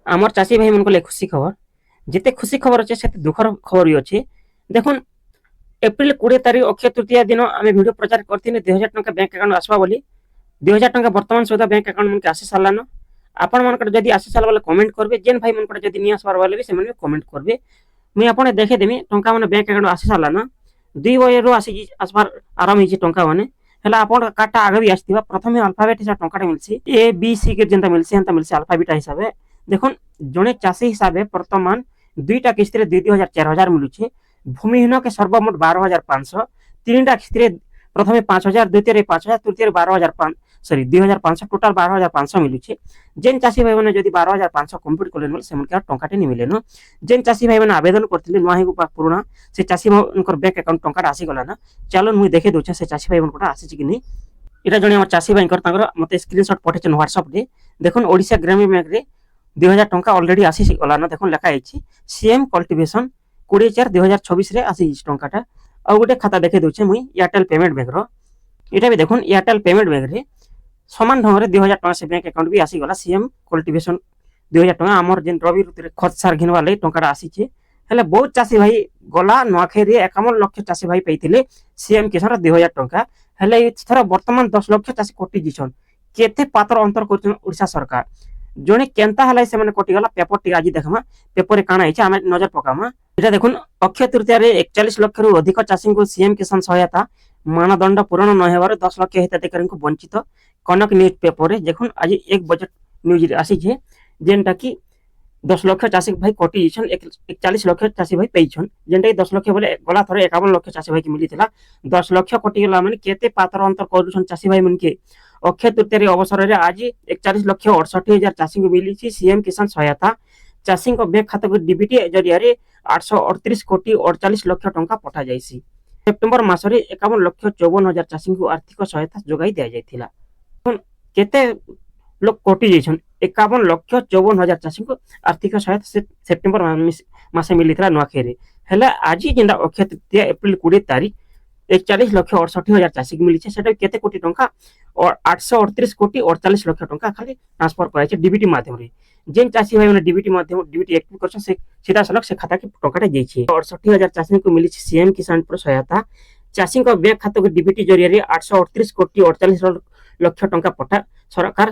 আমার চাষী ভাই মনকে খুশি খবর, যেতে খুশি খবর আছে সেতে দুঃখর খবর भी আছে। দেখুন, এপ্রিল 20 তারিখ অক্ষয় তৃতীয়া দিন আমি ভিডিও প্রচার করತೀನಿ 2000 টঙ্কা ব্যাংক আকাউন্ট আসবা বলি। 2000 টঙ্কা বর্তমান সুদ্ধা ব্যাংক আকাউন্ট মনকে আসি সারলান। আপন মনকর যদি আসি সারলা বলে কমেন্ট করবে, যেন ভাই মনকর যদি নিয়ে আসবার বলে भी সেমানে কমেন্ট করবে। মুই আপনে দেখে দেমি টঙ্কা মানে ব্যাংক আকাউন্ট আসি সারলান। 2 বছরରୁ আসবার আরাম ହେଇଛି ଟଙ୍କା ମାନେ। ହେଲେ ଆପଣ କାର୍ଡଟା ଆগে ବି ଆସିଥିବା, ପ୍ରଥମେ ଆଲଫାବେଟ୍ ହିସାବରେ ଟଙ୍କାଟା ମିଳିଛି, ଏ ବି ସି କେ ଯେନ୍ତା ମିଳିଛି ହେନ୍ତା ମିଳିଛି ଆଲଫାବେଟ୍ ହିସାବରେ। ଦେଖୁନ୍, ଜଣେ ଚାଷୀ ହିସାବରେ ବର୍ତ୍ତମାନ ଦୁଇଟା କିସ୍ତିରେ 2,000 4,000 ମିଳୁଛି। ଭୂମିହୀନକେ ସର୍ବମୋଟ 12,500, ତିନିଟା କିସ୍ତିରେ ପ୍ରଥମେ 5,000, ଦ୍ୱିତୀୟରେ 5,000, ତୃତୀୟରେ 2,500 ଟୋଟାଲ 12,500 ମିଳୁଛି। ଯେନ୍ ଚାଷୀ ଭାଇ ମାନେ ଯଦି 12,500 କମ୍ପ୍ଲିଟ୍ କଲେ ବୋଲେ ସେମାନକେ ଟଙ୍କାଟେ ନି ମିଲେନ। ଯେନ୍ ଚାଷୀ ଭାଇ ମାନେ ଆବେଦନ କରିଥିଲେ ନୂଆ ହେଇକୁ ପୁରୁଣା, ସେ ଚାଷୀ ମାନଙ୍କର ବ୍ୟାଙ୍କ ଆକାଉଣ୍ଟ ଟଙ୍କାଟା ଆସିଗଲା ନା। ଚାଲୁନ୍ ମୁଇଁ ଦେଖେଇ ଦଉଛେ ସେ ଚାଷୀ ଭାଇ ମାନଙ୍କର ଆସିଛି କି ନି। এটা জনে আমার চাষী ভাইଙ୍କର তাଙ୍କର মতে স্ক্রিনশট পঠাইছেন হোয়াটসঅ্যাপ রে। দেখুন, ওড়িশা গ্রামীণ ব্যাংক রে 2,000 টঙ্কা অলরেডি আসি গলা না। দেখুন লেখা ହେଇଛି সিএম কল্টিভেশন 20/4/2026 রে আসি টঙ্কাটা। ଆଉ ଗୋଟେ ଖାତା ଦେଖେଇ ଦଉଛେ ମୁଇଁ ଏୟାରଟେଲ পেমেন্ট ব্যাংক ର। এটা ବି দেখুন এয়ারটেল পেমেন্ট ব্যাংক রে সমান ঢঙ্গরে 2,000 টঙ্কা ସେ ବ୍ୟାଙ୍କ ଆକାଉଣ୍ଟ ବି ଆସିଗଲା। ସିଏମ୍ କଲ୍ଟିଭେସନ 2,000 ଟଙ୍କା ଆମର ଯେନ୍ ରବି ଋତୁରେ ଖତ ସାର ଘିନବା ଲାଗି ଟଙ୍କାଟା ଆସିଛେ। ହେଲେ ବହୁତ ଚାଷୀ ଭାଇ ଗଲା ନୂଆଖାଇରେ 51 ଲକ୍ଷ ଚାଷୀ ଭାଇ ପାଇଥିଲେ ସିଏମ୍ କିଷାନର 2,000 ଟଙ୍କା। ହେଲେ ଏଥର ବର୍ତ୍ତମାନ 10 ଲକ୍ଷ ଚାଷୀ କଟି ଯାଇଛନ୍। କେତେ ପାତର ଅନ୍ତର କରୁଛନ୍ ଓଡ଼ିଶା ସରକାର। ଜଣେ କେନ୍ତା ହେଲା ସେମାନେ କଟିଗଲା। ପେପର ଟିକେ ଆଜି ଦେଖମା, ପେପରରେ କାଣା ହେଇଛି ଆମେ ନଜର ପକାମା। এটা দেখুন, অক্ষয় তৃতীয়ারে 41 লক্ষରୁ ଅଧିକ ଚାଷୀଙ୍କୁ ସିଏମ୍ କିଷାନ ସହାୟତା ମାନଦଣ୍ଡ ପୂରଣ ନ ହେବାରୁ 10 ଲକ୍ଷ ହିତାଧିକାରୀଙ୍କୁ ବଞ୍ଚିତ। କନକ ନ୍ୟୁଜ ପେପରରେ ଦେଖୁন ଆଜି ଏକ ବଜେଟ ନ୍ୟୁଜରେ ଆସିଛେ, ଯେନ୍ଟା କି 10 ଲକ୍ଷ ଚାଷୀ ଭାଇ କଟି ଯାଇଛନ୍, 41 ଲକ୍ଷ ଚାଷୀ ଭାଇ ପାଇଛନ୍। ଯେନ୍ଟା କି 10 ଲକ୍ଷ ବୋଲେ ଗଲା ଥର 51 ଲକ୍ଷ ଚାଷୀ ଭାଇକି ମିଳିଥିଲା। 10 ଲକ୍ଷ କଟିଗଲା ମାନେ କେତେ ପାତର ଅନ୍ତର କରୁଛନ୍ ଚାଷୀ ଭାଇ ମାନକେ। ଅକ୍ଷୟ ତୃତୀୟାରେ ଅବସରରେ ଆଜି 41 ଲକ୍ଷ 68 ହଜାର ଚାଷୀଙ୍କୁ ମିଳିଛି ସିଏମ୍ କିଷାନ ସହାୟତା। ଚାଷୀଙ୍କ ବ୍ୟାଙ୍କ ଖାତାକୁ ଡିବିଟି ଜରିଆରେ 838 କୋଟି 48 ଲକ୍ଷ ଟଙ୍କା ପଠାଯାଇଛି। ସେପ୍ଟେମ୍ବର ମାସରେ 51 ଲକ୍ଷ 54 ହଜାର ଚାଷୀଙ୍କୁ ଆର୍ଥିକ ସହାୟତା ଯୋଗାଇ ଦିଆଯାଇଥିଲା। କେତେ ଲୋକ କଟି ଯାଇଛନ୍? 51 ଲକ୍ଷ 54 ହଜାର ଚାଷୀଙ୍କୁ ଆର୍ଥିକ ସହାୟତା ସେପ୍ଟେମ୍ବର ମାସେ ମିଳିଥିଲା ନୂଆଖାଇରେ। ହେଲେ ଆଜି ଯେନ୍ତା ଅକ୍ଷୟ ତୃତୀୟା ଏପ୍ରିଲ 20 ତାରିଖ 41 ଲକ୍ଷ 68 ହଜାର ଚାଷୀକୁ ମିଳିছে। ସେଟା କେତେ କୋଟି ଟଙ୍କା? 838 କୋଟି 48 ଲକ୍ଷ ଟଙ୍କା ଖାଲି ଟ୍ରାନ୍ସଫର କରାଯାଇଛି ଡିବିଟି ମାଧ୍ୟମରେ। ଯେନ୍ ଚାଷୀ ଭାଇ ମାନେ ଡିବିଟି ମାଧ୍ୟମ ଡିବିଟି ଆକ୍ଟିଭ କରଛନ୍ ସେ ସିଧାସଳଖ ସେ ଖାତାକେ ଟଙ୍କାଟା ଯାଇଛି। 68 ହଜାର ଚାଷୀଙ୍କୁ ମିଳିଛି ସିଏମ୍ କିଷାନ ସହାୟତା। ଚାଷୀଙ୍କ ବ୍ୟାଙ୍କ ଖାତାକୁ ଡିବିଟି ଜରିଆରେ 838 କୋଟି 48 ଲକ୍ଷ ଟଙ୍କା ପଠା ସରକାର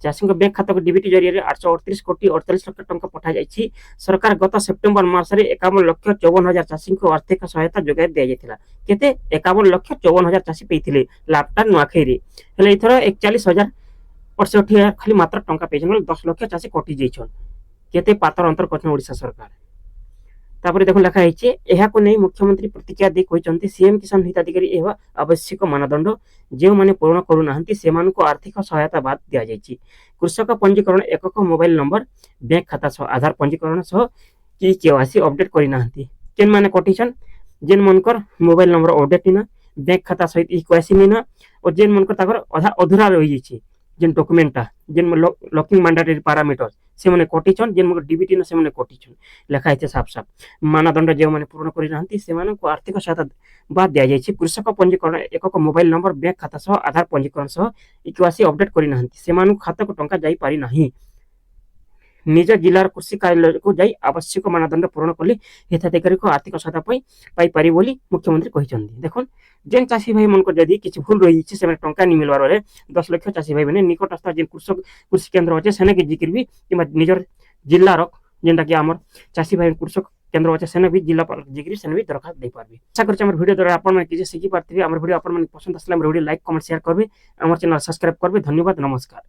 ଚାଷୀଙ୍କ ବ୍ୟାଙ୍କ ଖାତାକୁ ଡିବିଟି ଜରିଆରେ 838 କୋଟି 48 ଲକ୍ଷ ଟଙ୍କା ପଠାଯାଇଛି। ସରକାର ଗତ ସେପ୍ଟେମ୍ବର ମାସରେ 51 ଲକ୍ଷ 54 ହଜାର ଚାଷୀଙ୍କୁ ଆର୍ଥିକ ସହାୟତା ଯୋଗାଇ ଦିଆଯାଇଥିଲା। କେତେ? 51 ଲକ୍ଷ 54 ହଜାର ଚାଷୀ ପାଇଥିଲେ ଲାଭଟା ନୂଆଖାଇରେ। ହେଲେ ଏଥର 41 ହଜାର 68 ହଜାର ଖାଲି ମାତ୍ର ଟଙ୍କା ପାଇଛନ୍ ବୋଲେ 10 ଲକ୍ଷ ଚାଷୀ କଟି ଯାଇଛନ୍। କେତେ ପାତର ଅନ୍ତର କରିଛନ୍ତି ଓଡ଼ିଶା ସରକାର। ତାପରେ ଦେଖୁন ଲେଖା ହେଇଛି, ଏହାକୁ ନେଇ ମୁଖ୍ୟମନ୍ତ୍ରୀ ପ୍ରତିକ୍ରିୟା ଦେଇ କହିଛନ୍ତି ସିଏମ୍ କିଷାନ ହିତାଧିକାରୀ ଏହା ଆବଶ୍ୟକ ମାନଦଣ୍ଡ ଯେଉଁମାନେ ପୂରଣ କରୁନାହାନ୍ତି ସେମାନଙ୍କୁ ଆର୍ଥିକ ସହାୟତା ବାଦ ଦିଆଯାଇଛି। କୃଷକ ପଞ୍ଜୀକରଣ ଏକକ ମୋବାଇଲ ନମ୍ବର ବ୍ୟାଙ୍କ ଖାତା ସହ ଆଧାର ପଞ୍ଜୀକରଣ ସହ KYC ଅପଡେଟ୍ କରିନାହାନ୍ତି। କେନ୍ମାନେ କଟିଛନ୍? ଯେନ୍ ମାନଙ୍କର mobile number update Nina, bank ଖାତା ସହିତ KYC ନିନା, ଓ ଯେନ୍ ମାନଙ୍କର ତାଙ୍କର ଅଧୁରା ରହିଯାଇଛି ଯେନ୍ ଡକୁମେଣ୍ଟଟା, ଯେନ୍ ଲକିଂ ମାଣ୍ଡାଟୋରି ପାରାମିଟର ସେମାନେ କଟିଛନ୍। ଯେନ୍ ଡିବିଟି ନା ସେମାନେ କଟିଛନ୍। ଲେଖା ହେଇছে ସାଫ ସାଫ ମାନଦଣ୍ଡ ଯେଉଁମାନେ ପୂରଣ କରିନାହାନ୍ତି ସେମାନଙ୍କୁ ଆର୍ଥିକ ସହାୟତା ବାଦ ଦିଆଯାଇଛି। କୃଷକ ପଞ୍ଜୀକରଣ ଏକକ ମୋବାଇଲ ନମ୍ବର ବ୍ୟାଙ୍କ ଖାତା ସହ ଆଧାର ପଞ୍ଜୀକରଣ ସହ KYC ଅପଡେଟ୍ କରିନାହାନ୍ତି ସେମାନଙ୍କୁ ଖାତାକୁ ଟଙ୍କା ଯାଇପାରି ନାହିଁ। ନିଜ ଜିଲ୍ଲାର କୃଷି କାର୍ଯ୍ୟାଳୟକୁ ଯାଇ ଆବଶ୍ୟକ ମାନଦଣ୍ଡ ପୂରଣ କଲେ ହିତାଧିକାରୀଙ୍କୁ ଆର୍ଥିକ ସହାୟତା ପାଇପାରିବେ ବୋଲି ମୁଖ୍ୟମନ୍ତ୍ରୀ କହିଛନ୍ତି। ଦେଖୁନ୍, ଯେନ୍ ଚାଷୀ ଭାଇ ମାନଙ୍କର ଯଦି କିଛି ଭୁଲ ରହିଯାଇଛି ସେମାନେ ଟଙ୍କା ନି ମିଳିବାର ବେଳେ 10 ଲକ୍ଷ ଚାଷୀ ଭାଇ ମାନେ ନିକଟସ୍ଥ ଯେନ୍ କୃଷି କେନ୍ଦ୍ର ଅଛି ସେନେକି ଯିକିରି ବି କିମ୍ବା ନିଜର ଜିଲ୍ଲାର ଯେନ୍ଟା କି ଆମର ଚାଷୀ ଭାଇ କୃଷକ କେନ୍ଦ୍ର ଅଛି ସେନେ ବି ଜିଲ୍ଲାପାଳ ଯିକିରି ସେନେ ବି ଦରଖାସ୍ତ ଦେଇପାରିବେ। ଆଶା କରୁଛି আমার ভিডিও দ্বারা আপনারা কিছু শিখি পারথিবে। আমার ভিডিও আপনার পছন্দ আসলে আমার ভিডিও লাইক কমেন্ট শেয়ার করবে, আমার চ্যানেল সাবস্ক্রাইব করবে। ধন্যবাদ, নমস্কার।